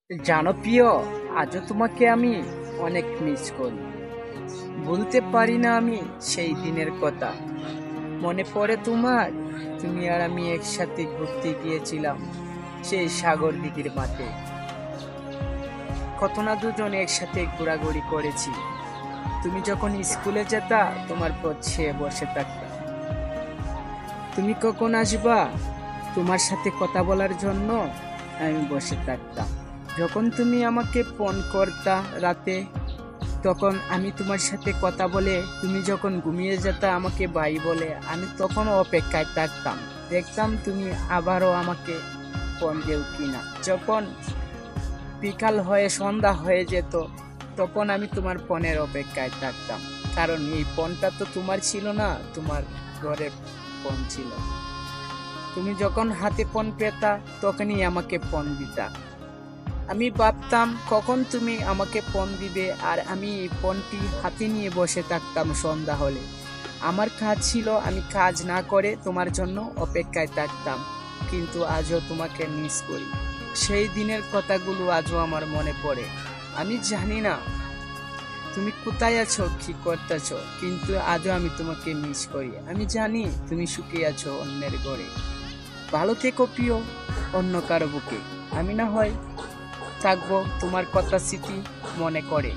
জানো প্রিয়, আজও তোমাকে আমি অনেক মিস করি। বলতে পারি না আমি সেই দিনের কথা। মনে পড়ে তোমার? তুমি আর আমি একসাথে ঘুরতে গিয়েছিলাম সেই সাগর দিঘির মাঠে। কত না দুজন একসাথে ঘোরাঘুরি করেছি। তুমি যখন স্কুলে যেতা তোমার পথে বসে থাকতাম। তুমি কখন আসবা তোমার সাথে কথা বলার জন্য আমি বসে থাকতাম। যখন তুমি আমাকে ফোন করতা রাতে, তখন আমি তোমার সাথে কথা বলে তুমি যখন ঘুমিয়ে যেতা আমাকে ভাই বলে, আমি তখনও অপেক্ষায় থাকতাম, দেখতাম তুমি আবারও আমাকে ফোন দেও কিনা। যখন বিকাল হয়ে সন্ধ্যা হয়ে যেত তখন আমি তোমার ফোনের অপেক্ষায় থাকতাম, কারণ এই ফোনটা তো তোমার ছিল না, তোমার ঘরের ফোন ছিল। তুমি যখন হাতে ফোন পেতা তখনই আমাকে ফোন দিতা। আমি ভাবতাম কখন তুমি আমাকে ফোন দিবে, আর আমি এই ফোনটি হাতে নিয়ে বসে থাকতাম সন্ধ্যা হলে। আমার কাজ ছিল, আমি কাজ না করে তোমার জন্য অপেক্ষায় থাকতাম। কিন্তু আজও তোমাকে মিস করি। সেই দিনের কথাগুলো আজও আমার মনে পড়ে। আমি জানি না তুমি কোথায় আছো, কি করতেছো, কিন্তু আজও আমি তোমাকে মিস করি। আমি জানি তুমি সুখে আছো অন্যের ঘরে। ভালো থেকো প্রিয়, অন্য কারো বুকে। আমি না হয় থাকবো তোমার কথা স্মৃতি মনে করে।